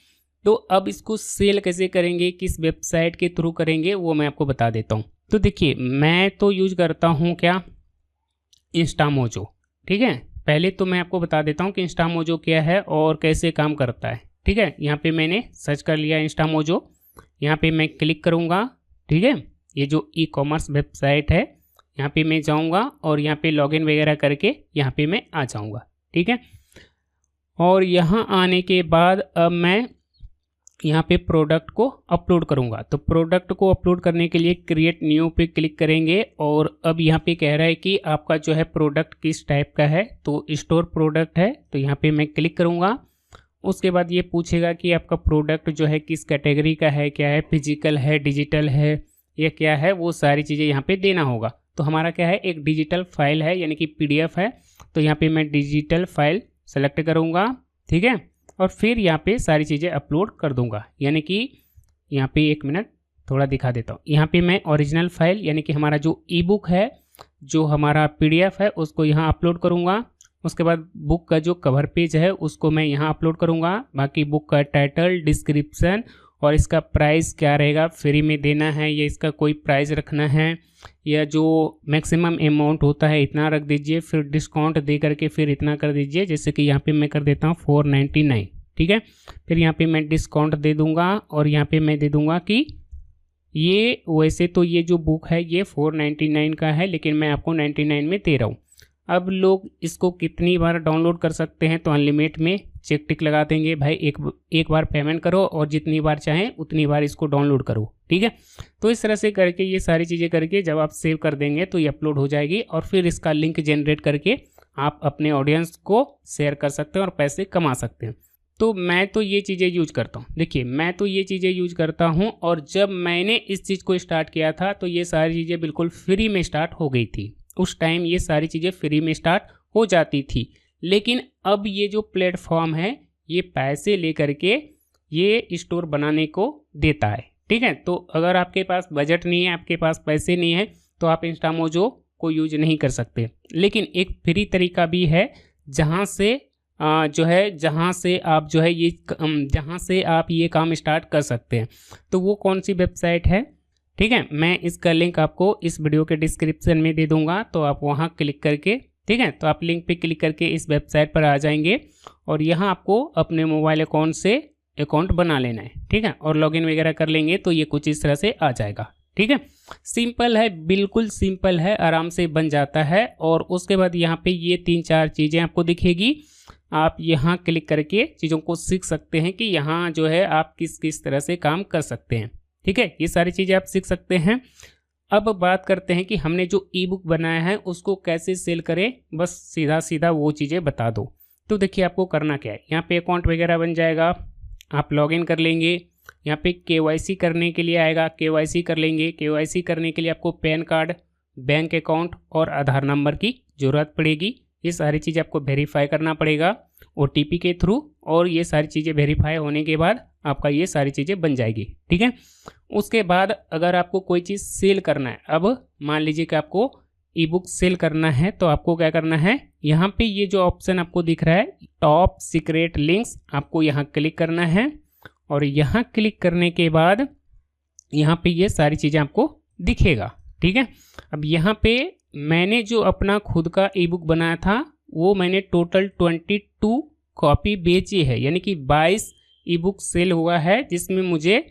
तो अब इसको सेल कैसे करेंगे, किस वेबसाइट के थ्रू करेंगे, वो मैं आपको बता देता हूँ। तो देखिए, मैं तो यूज़ करता हूँ क्या, इंस्टामोजो, ठीक है। पहले तो मैं आपको बता देता हूँ कि इंस्टामोजो क्या है और कैसे काम करता है, ठीक है। यहाँ पे मैंने सर्च कर लिया इंस्टामोजो, यहाँ पे मैं क्लिक करूँगा, ठीक है। ये जो ई कॉमर्स वेबसाइट है, यहाँ पे मैं जाऊँगा और यहाँ पे लॉगिन वगैरह करके यहाँ पे मैं आ जाऊँगा, ठीक है। और यहाँ आने के बाद अब मैं यहाँ पे प्रोडक्ट को अपलोड करूँगा। तो प्रोडक्ट को अपलोड करने के लिए क्रिएट न्यू पे क्लिक करेंगे, और अब यहाँ पे कह रहा है कि आपका जो है प्रोडक्ट किस टाइप का है, तो स्टोर प्रोडक्ट है, तो यहाँ पे मैं क्लिक करूँगा। उसके बाद ये पूछेगा कि आपका प्रोडक्ट जो है किस कैटेगरी का है, क्या है, फिजिकल है, डिजिटल है, या क्या है, वो सारी चीज़ें यहाँ पे देना होगा। तो हमारा क्या है, एक डिजिटल फाइल है, यानी कि PDF है। तो यहाँ पे मैं डिजिटल फाइल सेलेक्ट करूँगा, ठीक है। और फिर यहाँ पे सारी चीज़ें अपलोड कर दूँगा, यानी कि यहाँ पे 1 मिनट थोड़ा दिखा देता हूँ। यहाँ पे मैं ओरिजिनल फाइल, यानी कि हमारा जो ई बुक है, जो हमारा PDF है, उसको यहाँ अपलोड करूँगा। उसके बाद बुक का जो कवर पेज है उसको मैं यहाँ अपलोड करूँगा। बाकी बुक का टाइटल, डिस्क्रिप्शन और इसका प्राइस क्या रहेगा, फ्री में देना है या इसका कोई प्राइस रखना है, या जो मैक्सिमम अमाउंट होता है इतना रख दीजिए, फिर डिस्काउंट दे करके फिर इतना कर दीजिए। जैसे कि यहाँ पे मैं कर देता हूँ 499, ठीक है। फिर यहाँ पे मैं डिस्काउंट दे दूँगा, और यहाँ पे मैं दे दूँगा कि ये वैसे तो ये जो बुक है ये 499 का है, लेकिन मैं आपको 99 में दे रहा हूँ। अब लोग इसको कितनी बार डाउनलोड कर सकते हैं, तो अनलिमिट में चेक टिक लगा देंगे, भाई एक बार पेमेंट करो और जितनी बार चाहें उतनी बार इसको डाउनलोड करो, ठीक है। तो इस तरह से करके ये सारी चीज़ें करके जब आप सेव कर देंगे तो ये अपलोड हो जाएगी, और फिर इसका लिंक जनरेट करके आप अपने ऑडियंस को शेयर कर सकते हैं और पैसे कमा सकते हैं। तो मैं तो ये चीज़ें यूज करता हूँ। देखिए, मैं तो ये चीज़ें यूज करता हूँ, और जब मैंने इस चीज़ को स्टार्ट किया था तो ये सारी चीज़ें बिल्कुल फ्री में स्टार्ट हो गई थी। उस टाइम ये सारी चीज़ें फ्री में स्टार्ट हो जाती थी, लेकिन अब ये जो प्लेटफॉर्म है ये पैसे लेकर के ये स्टोर बनाने को देता है, ठीक है। तो अगर आपके पास बजट नहीं है, आपके पास पैसे नहीं है, तो आप इंस्टामोजो को यूज नहीं कर सकते। लेकिन एक फ्री तरीका भी है जहाँ से जहाँ से आप ये काम स्टार्ट कर सकते हैं। तो वो कौन सी वेबसाइट है, ठीक है, मैं इसका लिंक आपको इस वीडियो के डिस्क्रिप्शन में दे दूंगा, तो आप वहाँ क्लिक करके, ठीक है, तो आप लिंक पे क्लिक करके इस वेबसाइट पर आ जाएंगे और यहाँ आपको अपने मोबाइल अकाउंट से अकाउंट बना लेना है, ठीक है, और लॉगिन वगैरह कर लेंगे तो ये कुछ इस तरह से आ जाएगा, ठीक है। सिंपल है, बिल्कुल सिंपल है, आराम से बन जाता है। और उसके बाद यहाँ पे ये 3-4 चीज़ें आपको दिखेगी, आप यहाँ क्लिक करके चीज़ों को सीख सकते हैं कि यहाँ जो है आप किस किस तरह से काम कर सकते हैं, ठीक है, ये सारी चीज़ें आप सीख सकते हैं। अब बात करते हैं कि हमने जो ई बुक बनाया है उसको कैसे सेल करें, बस सीधा सीधा वो चीज़ें बता दो। तो देखिए आपको करना क्या है, यहाँ पे अकाउंट वगैरह बन जाएगा, आप लॉगिन कर लेंगे, यहाँ पे KYC करने के लिए आएगा, KYC कर लेंगे। KYC करने के लिए आपको पैन कार्ड, बैंक अकाउंट और आधार नंबर की ज़रूरत पड़ेगी। ये सारी चीज़ें आपको वेरीफाई करना पड़ेगा OTP के थ्रू, और ये सारी चीज़ें वेरीफाई होने के बाद आपका ये सारी चीज़ें बन जाएगी, ठीक है। उसके बाद अगर आपको कोई चीज़ सेल करना है, अब मान लीजिए कि आपको ई बुक सेल करना है, तो आपको क्या करना है, यहाँ पे ये जो ऑप्शन आपको दिख रहा है टॉप सीक्रेट लिंक्स, आपको यहाँ क्लिक करना है और यहाँ क्लिक करने के बाद यहाँ पे ये सारी चीज़ें आपको दिखेगा, ठीक है। अब यहाँ पे मैंने जो अपना खुद का ई बुक बनाया था वो मैंने टोटल 22 कॉपी बेची है, यानी कि 22 ई बुक सेल हुआ है, जिसमें मुझे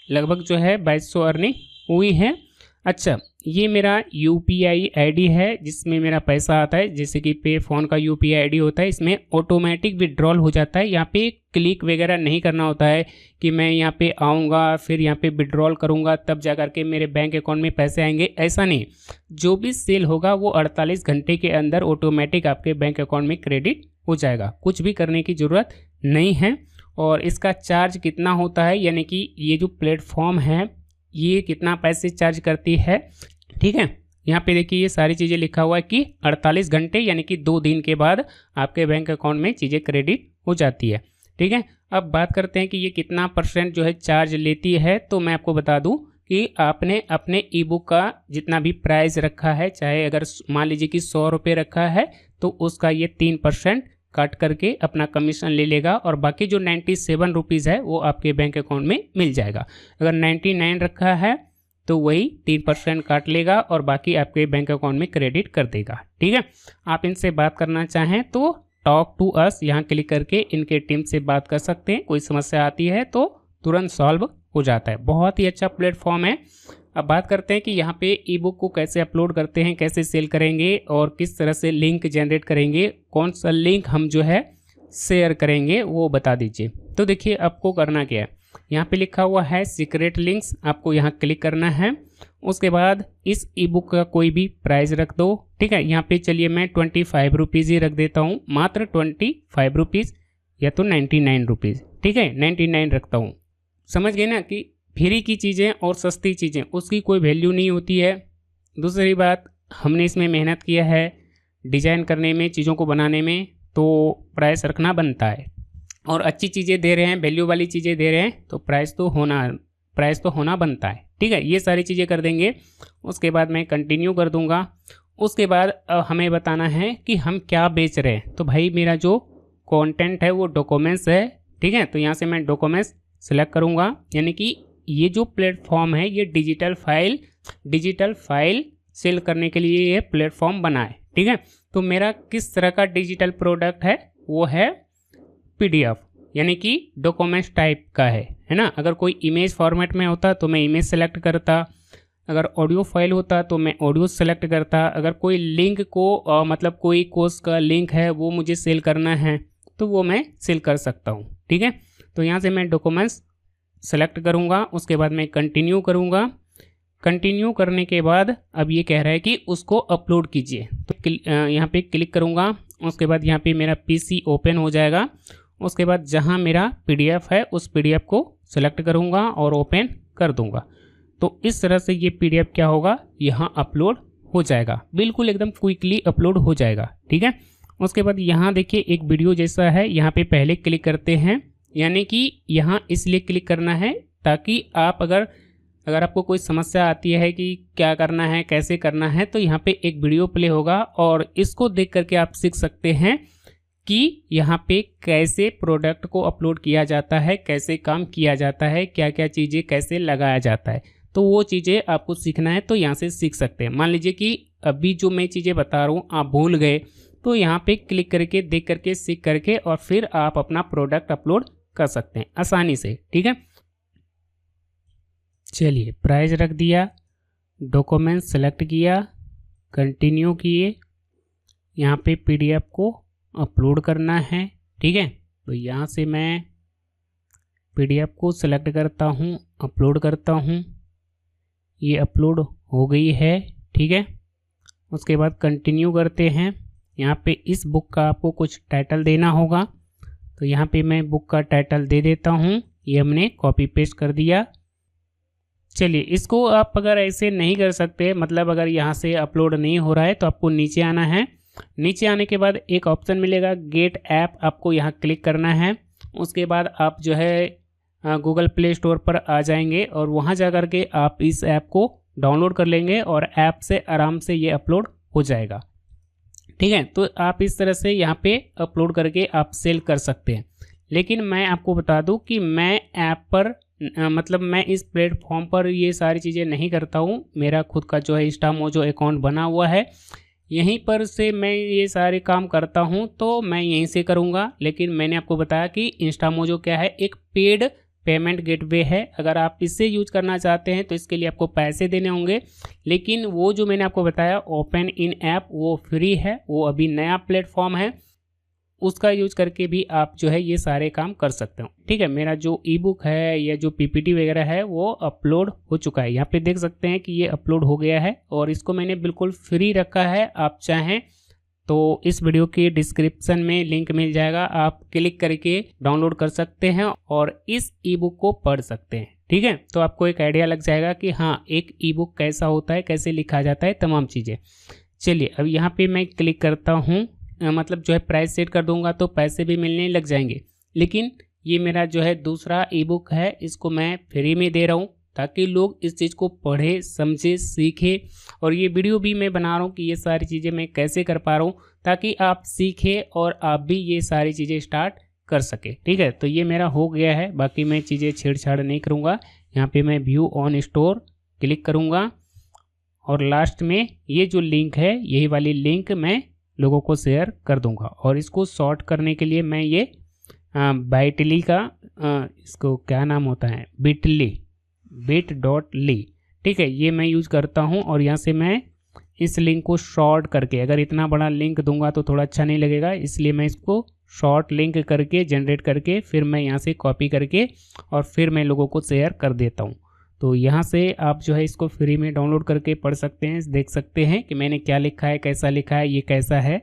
लगभग जो है 2200 अर्निंग हुई है। अच्छा, ये मेरा UPI ID है जिसमें मेरा पैसा आता है, जैसे कि पे फोन का UPI ID होता है, इसमें ऑटोमेटिक विड्रॉल हो जाता है। यहाँ पे क्लिक वगैरह नहीं करना होता है कि मैं यहाँ पे आऊँगा फिर यहाँ पे विड्रॉल करूँगा तब जा करके मेरे बैंक अकाउंट में पैसे आएंगे, ऐसा नहीं। जो भी सेल होगा वो 48 घंटे के अंदर ऑटोमेटिक आपके बैंक अकाउंट में क्रेडिट हो जाएगा, कुछ भी करने की ज़रूरत नहीं है। और इसका चार्ज कितना होता है, यानी कि ये जो प्लेटफॉर्म है ये कितना पैसे चार्ज करती है, ठीक है। यहाँ पे देखिए ये सारी चीज़ें लिखा हुआ है कि 48 घंटे यानी कि 2 दिन के बाद आपके बैंक अकाउंट में चीज़ें क्रेडिट हो जाती है, ठीक है। अब बात करते हैं कि ये कितना % जो है चार्ज लेती है, तो मैं आपको बता दूं कि आपने अपने ई बुक का जितना भी प्राइस रखा है, चाहे अगर मान लीजिए कि 100 रुपये रखा है तो उसका ये 3% काट करके अपना कमीशन ले लेगा, और बाकी जो 97 रुपीज़ है वो आपके बैंक अकाउंट में मिल जाएगा। अगर 99 रखा है तो वही 3% काट लेगा और बाकी आपके बैंक अकाउंट में क्रेडिट कर देगा, ठीक है। आप इनसे बात करना चाहें तो टॉक टू अस यहाँ क्लिक करके इनके टीम से बात कर सकते हैं, कोई समस्या आती है तो तुरंत सॉल्व हो जाता है। बहुत ही अच्छा प्लेटफॉर्म है। अब बात करते हैं कि यहाँ पे ई बुक को कैसे अपलोड करते हैं, कैसे सेल करेंगे और किस तरह से लिंक जनरेट करेंगे, कौन सा लिंक हम जो है शेयर करेंगे वो बता दीजिए। तो देखिए आपको करना क्या है, यहाँ पे लिखा हुआ है सीक्रेट लिंक्स, आपको यहाँ क्लिक करना है। उसके बाद इस ई बुक का कोई भी प्राइस रख दो, ठीक है। यहाँ पे चलिए मैं 25 रुपीज़ ही रख देता हूँ, मात्र 25 रुपीज़ या तो 99 रुपीज़, ठीक है, 99 रखता हूँ। समझ गए ना कि फ्री की चीज़ें और सस्ती चीज़ें उसकी कोई वैल्यू नहीं होती है। दूसरी बात, हमने इसमें मेहनत किया है डिज़ाइन करने में, चीज़ों को बनाने में, तो प्राइस रखना बनता है। और अच्छी चीज़ें दे रहे हैं, वैल्यू वाली चीज़ें दे रहे हैं तो प्राइस तो होना बनता है, ठीक है। ये सारी चीज़ें कर देंगे। उसके बाद मैं कंटिन्यू कर दूंगा। उसके बाद हमें बताना है कि हम क्या बेच रहे हैं। तो भाई मेरा जो कंटेंट है वो डॉक्यूमेंट्स है, ठीक है। तो यहाँ से मैं डॉक्यूमेंट्स सेलेक्ट करूँगा, यानी कि ये जो प्लेटफॉर्म है ये डिजिटल फाइल सेल करने के लिए ये प्लेटफॉर्म बना है, ठीक है। तो मेरा किस तरह का डिजिटल प्रोडक्ट है, वो है PDF, यानी कि डॉक्यूमेंट्स टाइप का है ना। अगर कोई इमेज फॉर्मेट में होता तो मैं इमेज सेलेक्ट करता, अगर ऑडियो फाइल होता तो मैं ऑडियो सेलेक्ट करता, अगर कोई लिंक को मतलब कोई कोर्स का लिंक है वो मुझे सेल करना है तो वो मैं सेल कर सकता हूँ, ठीक है। तो यहाँ से मैं डॉक्यूमेंट्स सेलेक्ट करूँगा, उसके बाद मैं कंटिन्यू करूँगा। कंटिन्यू करने के बाद अब ये कह रहा है कि उसको अपलोड कीजिए, तो यहाँ पे क्लिक करूँगा। उसके बाद यहाँ पे मेरा PC ओपन हो जाएगा। उसके बाद जहाँ मेरा PDF है उस PDF को सेलेक्ट करूँगा और ओपन कर दूँगा। तो इस तरह से ये PDF क्या होगा, यहाँ अपलोड हो जाएगा, बिल्कुल एकदम क्विकली अपलोड हो जाएगा, ठीक है। उसके बाद यहाँ देखिए एक वीडियो जैसा है, यहाँ पे पहले क्लिक करते हैं, यानी कि यहाँ इसलिए क्लिक करना है ताकि आप अगर अगर आपको कोई समस्या आती है कि क्या करना है, कैसे करना है, तो यहाँ पे एक वीडियो प्ले होगा और इसको देख करके आप सीख सकते हैं कि यहाँ पे कैसे प्रोडक्ट को अपलोड किया जाता है, कैसे काम किया जाता है, क्या क्या चीज़ें कैसे लगाया जाता है। तो वो चीज़ें आपको सीखना है तो यहाँ से सीख सकते हैं। मान लीजिए कि अभी जो मैं चीज़ें बता रहा हूँ आप भूल गए, तो यहाँ पे क्लिक करके देख करके सीख करके और फिर आप अपना प्रोडक्ट अपलोड कर सकते हैं आसानी से। ठीक है, चलिए प्राइस रख दिया, डॉक्यूमेंट सेलेक्ट किया, कंटिन्यू किए, यहाँ पे पीडीएफ को अपलोड करना है। ठीक है, तो यहाँ से मैं पीडीएफ को सेलेक्ट करता हूँ, अपलोड करता हूँ, ये अपलोड हो गई है। ठीक है, उसके बाद कंटिन्यू करते हैं। यहाँ पे इस बुक का आपको कुछ टाइटल देना होगा, तो यहाँ पे मैं बुक का टाइटल दे देता हूँ। ये हमने कॉपी पेस्ट कर दिया। चलिए, इसको आप अगर ऐसे नहीं कर सकते, मतलब अगर यहाँ से अपलोड नहीं हो रहा है, तो आपको नीचे आना है। नीचे आने के बाद एक ऑप्शन मिलेगा गेट ऐप, आपको यहाँ क्लिक करना है। उसके बाद आप जो है गूगल प्ले स्टोर पर आ जाएंगे और वहाँ जा कर के आप इस ऐप को डाउनलोड कर लेंगे और ऐप से आराम से ये अपलोड हो जाएगा। ठीक है, तो आप इस तरह से यहाँ पे अपलोड करके आप सेल कर सकते हैं। लेकिन मैं आपको बता दूं कि मैं ऐप पर मतलब मैं इस प्लेटफॉर्म पर ये सारी चीज़ें नहीं करता हूँ। मेरा खुद का जो है इंस्टामोजो अकाउंट बना हुआ है, यहीं पर से मैं ये सारे काम करता हूँ, तो मैं यहीं से करूँगा। लेकिन मैंने आपको बताया कि इंस्टामोजो क्या है, एक पेड पेमेंट गेटवे है। अगर आप इससे यूज करना चाहते हैं तो इसके लिए आपको पैसे देने होंगे। लेकिन वो जो मैंने आपको बताया ओपन इन ऐप, वो फ्री है, वो अभी नया प्लेटफॉर्म है, उसका यूज करके भी आप जो है ये सारे काम कर सकते हो। ठीक है, मेरा जो ई बुक है या जो पीपीटी वगैरह है वो अपलोड हो चुका है। यहाँ पे देख सकते हैं कि ये अपलोड हो गया है और इसको मैंने बिल्कुल फ्री रखा है। आप चाहें तो इस वीडियो के डिस्क्रिप्शन में लिंक मिल जाएगा, आप क्लिक करके डाउनलोड कर सकते हैं और इस ई बुक को पढ़ सकते हैं। ठीक है, तो आपको एक आइडिया लग जाएगा कि हाँ, एक ई बुक कैसा होता है, कैसे लिखा जाता है, तमाम चीज़ें। चलिए, अब यहाँ पे मैं क्लिक करता हूँ, मतलब जो है प्राइस सेट कर दूंगा तो पैसे भी मिलने लग जाएंगे। लेकिन ये मेरा जो है दूसरा ई बुक है, इसको मैं फ्री में दे रहा हूँ ताकि लोग इस चीज़ को पढ़े, समझे, सीखें। और ये वीडियो भी मैं बना रहा हूँ कि ये सारी चीज़ें मैं कैसे कर पा रहा हूँ ताकि आप सीखें और आप भी ये सारी चीज़ें स्टार्ट कर सके। ठीक है, तो ये मेरा हो गया है, बाकी मैं चीज़ें छेड़छाड़ नहीं करूँगा। यहाँ पे मैं व्यू ऑन स्टोर क्लिक करूँगा और लास्ट में ये जो लिंक है, यही वाली लिंक मैं लोगों को शेयर कर दूंगा। और इसको शॉर्ट करने के लिए मैं ये बाइटली का इसको क्या नाम होता है, bit.ly, ठीक है, ये मैं यूज़ करता हूँ। और यहाँ से मैं इस लिंक को शॉर्ट करके, अगर इतना बड़ा लिंक दूंगा तो थोड़ा अच्छा नहीं लगेगा, इसलिए मैं इसको शॉर्ट लिंक करके जनरेट करके फिर मैं यहाँ से कॉपी करके और फिर मैं लोगों को शेयर कर देता हूँ। तो यहाँ से आप जो है इसको फ्री में डाउनलोड करके पढ़ सकते हैं, देख सकते हैं कि मैंने क्या लिखा है, कैसा लिखा है, ये कैसा है।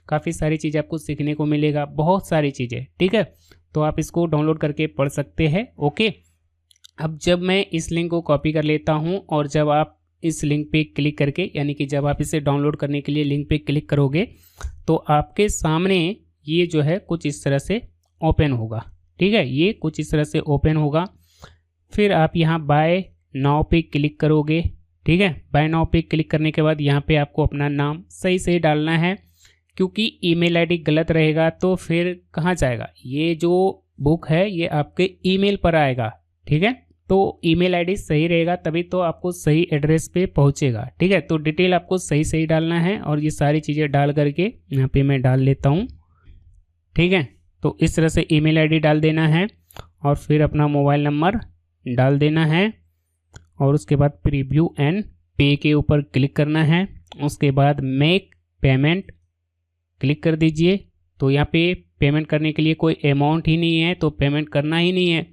काफ़ी सारी चीज़ें आपको सीखने को मिलेगा, बहुत सारी चीज़ें। ठीक है, तो आप इसको डाउनलोड करके पढ़ सकते हैं। ओके, अब जब मैं इस लिंक को कॉपी कर लेता हूँ और जब आप इस लिंक पे क्लिक करके, यानी कि जब आप इसे डाउनलोड करने के लिए लिंक पे क्लिक करोगे तो आपके सामने ये जो है कुछ इस तरह से ओपन होगा। ठीक है, ये कुछ इस तरह से ओपन होगा। फिर आप यहाँ बाय नाउ पे क्लिक करोगे। ठीक है, बाय नाउ पे क्लिक करने के बाद यहाँ पे आपको अपना नाम सही सही डालना है, क्योंकि ईमेल आईडी गलत रहेगा तो फिर कहाँ जाएगा, ये जो बुक है ये आपके ईमेल पर आएगा। ठीक है, तो ईमेल आईडी सही रहेगा तभी तो आपको सही एड्रेस पे पहुँचेगा। ठीक है, तो डिटेल आपको सही सही डालना है और ये सारी चीज़ें डाल करके यहाँ पे मैं डाल लेता हूँ। ठीक है, तो इस तरह से ईमेल आईडी डाल देना है और फिर अपना मोबाइल नंबर डाल देना है और उसके बाद प्रीव्यू एंड पे के ऊपर क्लिक करना है। उसके बाद मेक पेमेंट क्लिक कर दीजिए। तो यहाँ पे पेमेंट करने के लिए कोई अमाउंट ही नहीं है, तो पेमेंट करना ही नहीं है,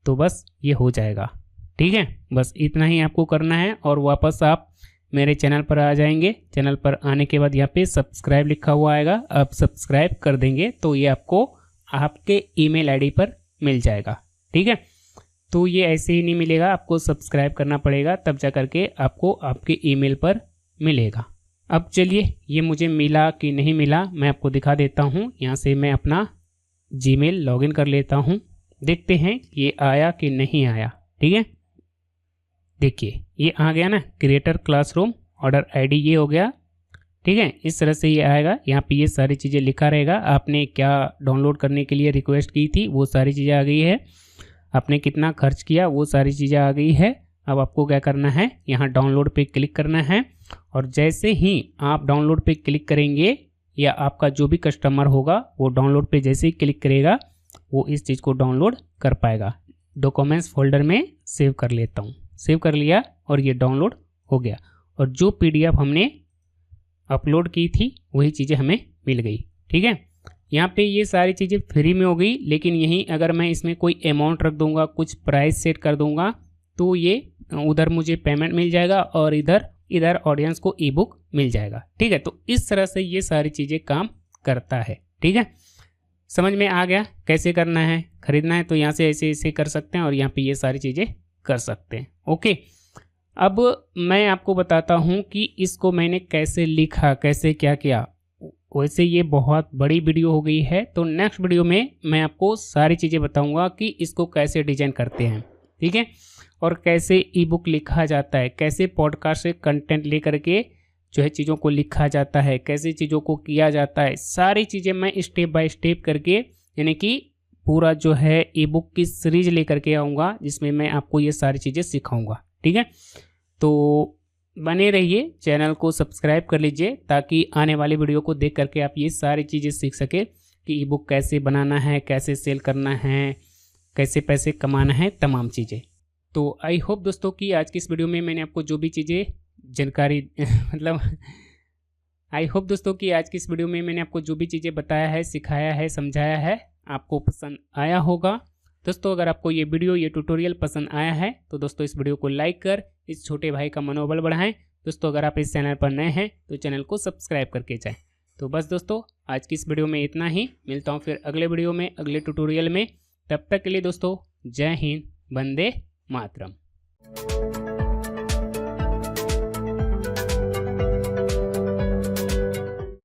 तो बस ये हो जाएगा। ठीक है, बस इतना ही आपको करना है और वापस आप मेरे चैनल पर आ जाएंगे। चैनल पर आने के बाद यहाँ पे सब्सक्राइब लिखा हुआ आएगा, आप सब्सक्राइब कर देंगे तो ये आपको आपके ईमेल आईडी पर मिल जाएगा। ठीक है, तो ये ऐसे ही नहीं मिलेगा, आपको सब्सक्राइब करना पड़ेगा, तब जा करके आपको आपके ईमेल पर मिलेगा। अब चलिए, ये मुझे मिला कि नहीं मिला मैं आपको दिखा देता हूँ। यहाँ से मैं अपना जीमेल लॉगिन कर लेता हूँ, देखते हैं ये आया कि नहीं आया। ठीक है, देखिए ये आ गया ना, क्रिएटर क्लासरूम, ऑर्डर आईडी ये हो गया, ठीक है। इस तरह से ये आएगा, यहाँ पे ये सारी चीज़ें लिखा रहेगा, आपने क्या डाउनलोड करने के लिए रिक्वेस्ट की थी वो सारी चीज़ें आ गई है, आपने कितना खर्च किया वो सारी चीज़ें आ गई है। अब आपको क्या करना है, यहाँ डाउनलोड पे क्लिक करना है, और जैसे ही आप डाउनलोड पे क्लिक करेंगे या आपका जो भी कस्टमर होगा वो डाउनलोड पे जैसे ही क्लिक करेगा वो इस चीज़ को डाउनलोड कर पाएगा। डॉक्यूमेंट्स फोल्डर में सेव कर लेता हूँ, सेव कर लिया और ये डाउनलोड हो गया, और जो PDF हमने अपलोड की थी वही चीज़ें हमें मिल गई, ठीक है। यहाँ पे ये सारी चीज़ें फ्री में हो गई, लेकिन यहीं अगर मैं इसमें कोई अमाउंट रख दूंगा, कुछ प्राइस सेट कर दूंगा, तो ये उधर मुझे पेमेंट मिल जाएगा और इधर ऑडियंस को ई बुक मिल जाएगा, ठीक है। तो इस तरह से ये सारी चीज़ें काम करता है, ठीक है। समझ में आ गया कैसे करना है, खरीदना है तो यहाँ से ऐसे ऐसे कर सकते हैं और यहाँ पे ये सारी चीज़ें कर सकते हैं, ओके। अब मैं आपको बताता हूँ कि इसको मैंने कैसे लिखा, कैसे क्या किया। वैसे ये बहुत बड़ी वीडियो हो गई है, तो नेक्स्ट वीडियो में मैं आपको सारी चीज़ें बताऊँगा कि इसको कैसे डिजाइन करते हैं, ठीक है, और कैसे ई बुक लिखा जाता है, कैसे पॉडकास्ट से कंटेंट ले करके जो है चीज़ों को लिखा जाता है, कैसे चीज़ों को किया जाता है, सारी चीज़ें मैं स्टेप बाय स्टेप करके, यानी कि पूरा जो है ई बुक की सीरीज लेकर के आऊँगा जिसमें मैं आपको ये सारी चीज़ें सिखाऊंगा, ठीक है। तो बने रहिए, चैनल को सब्सक्राइब कर लीजिए ताकि आने वाली वीडियो को देख करके आप ये सारी चीज़ें सीख सके कि ई बुक कैसे बनाना है, कैसे सेल करना है, कैसे पैसे कमाना है, तमाम चीज़ें। तो आई होप दोस्तों कि आज की इस वीडियो में मैंने आपको जो भी चीज़ें जानकारी मतलब आई होप दोस्तों कि आज की इस वीडियो में मैंने आपको जो भी चीज़ें बताया है, सिखाया है, समझाया है, आपको पसंद आया होगा। दोस्तों अगर आपको ये वीडियो, ये ट्यूटोरियल पसंद आया है तो दोस्तों इस वीडियो को लाइक कर इस छोटे भाई का मनोबल बढ़ाएं। दोस्तों अगर आप इस चैनल पर नए हैं तो चैनल को सब्सक्राइब करके जाएं। तो बस दोस्तों आज की इस वीडियो में इतना ही, मिलता हूँ फिर अगले वीडियो में, अगले ट्यूटोरियल में। तब तक के लिए दोस्तों जय हिंद, वंदे मातरम।